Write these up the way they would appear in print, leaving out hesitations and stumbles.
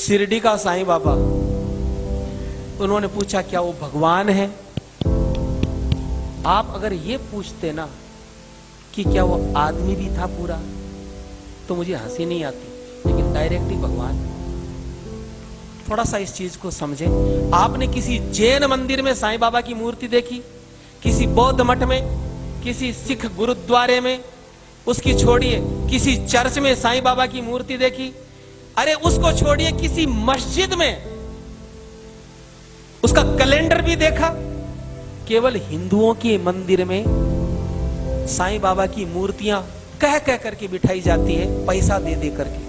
शिरडी का साईं बाबा, उन्होंने पूछा क्या वो भगवान है? आप अगर ये पूछते ना कि क्या वो आदमी भी था पूरा, तो मुझे हंसी नहीं आती, लेकिन डायरेक्ट ही भगवान। थोड़ा सा इस चीज को समझें। आपने किसी जैन मंदिर में साईं बाबा की मूर्ति देखी? किसी बौद्ध मठ में, किसी सिख गुरुद्वारे में, उसकी छोड़िए किसी चर्च में साईं बाबा की मूर्ति देखी? अरे उसको छोड़िए किसी मस्जिद में उसका कैलेंडर भी देखा? केवल हिंदुओं के मंदिर में साईं बाबा की मूर्तियां कह कह करके बिठाई जाती है, पैसा दे दे करके।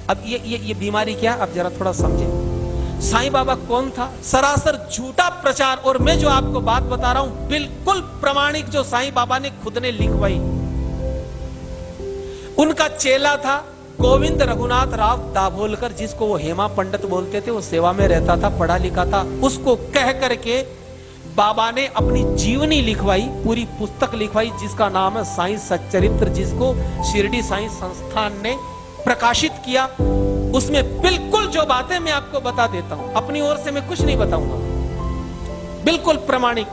अब ये बीमारी क्या है, आप जरा थोड़ा समझें। साईं बाबा कौन था? सरासर झूठा प्रचार। और मैं जो आपको बात बता रहा हूं बिल्कुल प्रमाणिक, जो साईं बाबा ने खुद ने लिखवाई। उनका चेला था गोविंद रघुनाथ राव दाभोलकर, जिसको वो हेमा पंडित बोलते थे। वो सेवा में रहता था, पढ़ा लिखा था। उसको कह करके बाबा ने अपनी जीवनी लिखवाई, पूरी पुस्तक लिखवाई, जिसका नाम है साईं सच्चरित्र, जिसको शिरडी साईं संस्थान ने प्रकाशित किया। उसमें बिल्कुल जो बातें मैं आपको बता देता हूं, अपनी ओर से मैं कुछ नहीं बताऊंगा, बिल्कुल प्रमाणिक।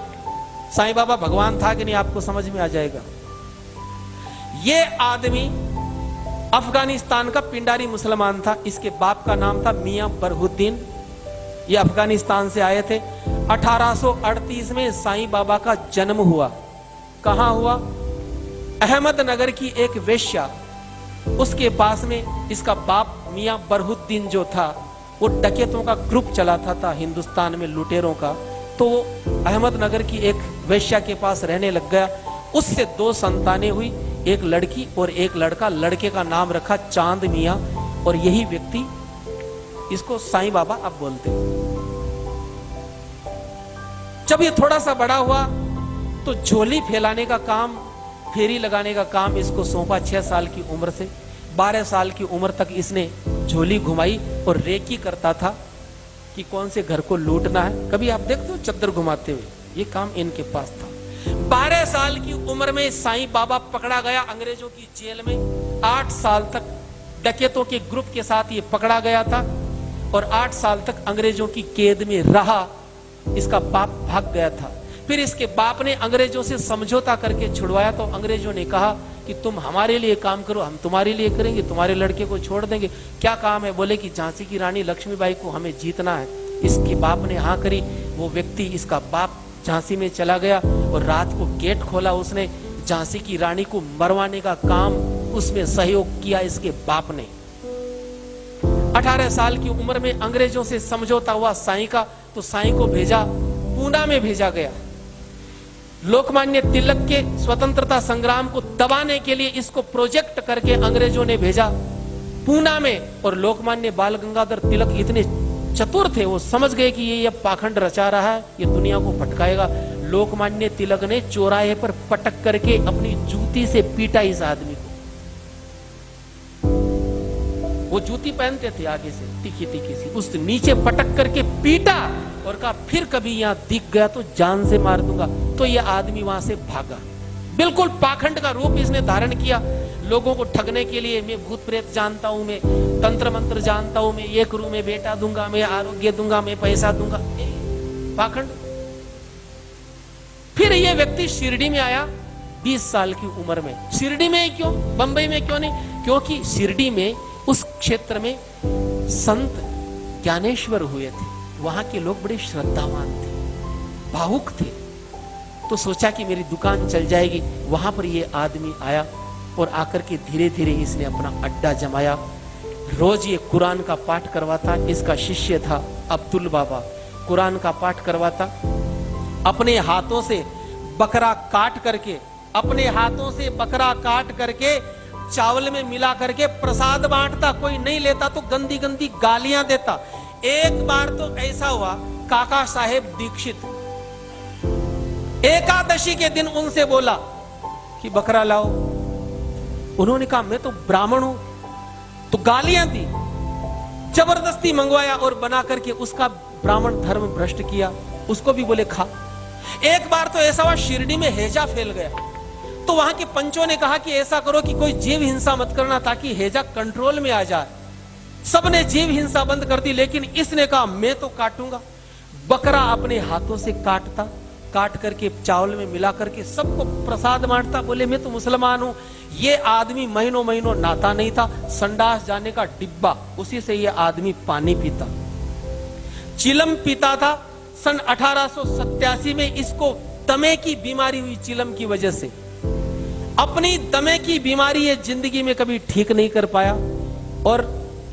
साईं बाबा भगवान था कि नहीं, आपको समझ में आ जाएगा। ये आदमी अफगानिस्तान का पिंडारी मुसलमान था। इसके बाप का नाम था मियां बरहुद्दीन। ये अफगानिस्तान से आए थे। 1838 में साईं बाबा का जन्म हुआ। कहां हुआ? अहमदनगर की एक वेश्या, उसके पास में इसका बाप मियां बरहुद्दीन जो था, वो डकैतों का ग्रुप चलाता था हिंदुस्तान में, लुटेरों का। तो वो अहमदनगर की एक वेश्या के पास रहने लग गया। उससे 2 संतानें हुई, एक लड़की और एक लड़का। लड़के का नाम रखा चांद मियां, और यही व्यक्ति, इसको साईं बाबा अब बोलते हैं। जब ये थोड़ा सा बड़ा हुआ तो झोली फैलाने का काम, फेरी लगाने का काम इसको सौंपा। 6 साल की उम्र से 12 साल की उम्र तक इसने झोली घुमाई और रेकी करता था कि कौन से घर को लूटना है। कभी आप देखते हो चद्दर घुमाते हुए, ये काम इनके पास था। 12 साल की उम्र में साईं बाबा पकड़ा गया अंग्रेजों की जेल में। 8 साल तक डकैतों के ग्रुप के साथ ये पकड़ा गया था, और 8 साल तक अंग्रेजों की कैद में रहा। इसका बाप भाग गया था। फिर इसके बाप ने अंग्रेजों से समझौता करके छुड़वाया। तो अंग्रेजों ने कहा कि तुम हमारे लिए काम करो, हम तुम्हारे लिए करेंगे, तुम्हारे लड़के को छोड़ देंगे। क्या काम है? बोले कि झांसी की रानी लक्ष्मीबाई को हमें जीतना है। इसके बाप ने हाँ करी। वो व्यक्ति, इसका बाप, झांसी में चला गया और रात को गेट खोला। उसने झांसी की रानी को मरवाने का काम, उसमें सहयोग किया इसके बाप ने। 18 साल की उम्र में अंग्रेजों से समझौता हुआ साईं का, तो साईं को भेजा, पूना में भेजा गया। लोकमान्य तिलक के स्वतंत्रता संग्राम को दबाने के लिए इसको प्रोजेक्ट करके अंग्रेजों ने भेजा पूना में। और लोकमान्य बाल गंगाधर तिलक इतने चतुर थे, वो समझ गए कि ये पाखंड रचा रहा है, ये दुनिया को भटकाएगा। लोकमान्य तिलक ने चौराहे पर पटक करके अपनी जूती से पीटा इस आदमी को। वो जूती पहनते थे आगे से, तीखी तीखी सी, उस नीचे पटक करके पीटा और कहा फिर कभी यहां दिख गया तो जान से मार दूंगा। तो ये आदमी वहां से भागा। बिल्कुल पाखंड का रूप इसने धारण किया लोगों को ठगने के लिए। मैं भूत प्रेत जानता हूं, मैं तंत्र मंत्र जानता हूं, मैं 1 रू में बेटा दूंगा, मैं आरोग्य दूंगा, मैं पैसा दूंगा, पाखंड। फिर ये व्यक्ति शिरडी में आया 20 साल की उम्र में। शिरडी में क्यों, बंबई में क्यों नहीं? क्योंकि शिरडी में, उस क्षेत्र में संत ज्ञानेश्वर हुए थे। वहां के लोग बड़े श्रद्धावान थे, भावुक थे। तो सोचा कि मेरी दुकान चल जाएगी। वहां पर ये आदमी आया और आकर के धीरे धीरे इसने अपना अड्डा जमाया। रोज ये कुरान का पाठ करवाता। इसका शिष्य था अब्दुल बाबा, कुरान का पाठ करवाता। अपने हाथों से बकरा काट करके, अपने हाथों से बकरा काट करके चावल में मिला करके प्रसाद बांटता। कोई नहीं लेता तो गंदी गंदी गालियां देता। एक बार तो ऐसा हुआ, काका साहेब दीक्षित एकादशी के दिन उनसे बोला कि बकरा लाओ। उन्होंने कहा मैं तो ब्राह्मण हूं, तो गालियां दी। जबरदस्ती मंगवाया और बना करके उसका ब्राह्मण धर्म भ्रष्ट किया। उसको भी बोले खा। एक बार तो ऐसा हुआ, शिरडी में हैजा फैल गया। तो वहां के पंचों ने कहा कि ऐसा करो कि कोई जीव हिंसा मत करना, ताकि हैजा कंट्रोल में आ जाए। सबने जीव हिंसा बंद कर दी, लेकिन इसने कहा मैं तो काटूंगा। बकरा अपने हाथों से काटता, काट करके चावल में मिला करके सबको प्रसाद बांटता। बोले मैं तो मुसलमान हूं। ये आदमी महीनों महीनों नहाता नहीं था, संडास जाने का डिब्बा, उसी से ये आदमी पानी पीता, चिलम पीता था। सन 1887 में इसको दमे की बीमारी हुई चिलम की वजह से। अपनी दमे की बीमारी ये जिंदगी में कभी ठीक नहीं कर पाया और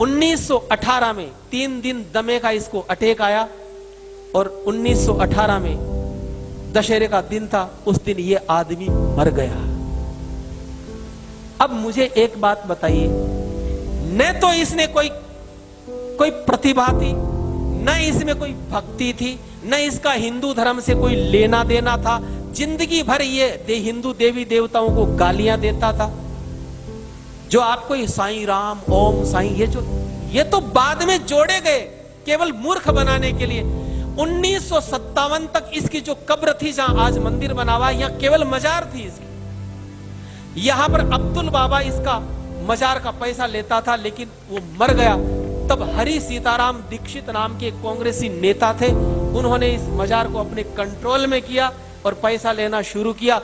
1918 में 3 दिन दमे का इसको अटैक आया और 1918 में दशहरे का दिन था, उस दिन ये आदमी मर गया। अब मुझे एक बात बताइए, न तो इसने कोई प्रतिभा थी, न इसमें कोई भक्ति थी, न इसका हिंदू धर्म से कोई लेना देना था। जिंदगी भर ये हिंदू देवी देवताओं को गालियां देता था। जो आपको साईं राम, ओम साईं, ये तो बाद में जोड़े गए केवल मूर्ख बनाने के लिए। 1957 तक इसकी जो कब्र थी, जहां आज मंदिर बना हुआ, यहां केवल मजार थी इसकी। यहां पर अब्दुल बाबा इसका मजार का पैसा लेता था, लेकिन वो मर गया। तब हरि सीताराम दीक्षित नाम के कांग्रेसी नेता थे, उन्होंने इस मजार को अपने कंट्रोल में किया और पैसा लेना शुरू किया।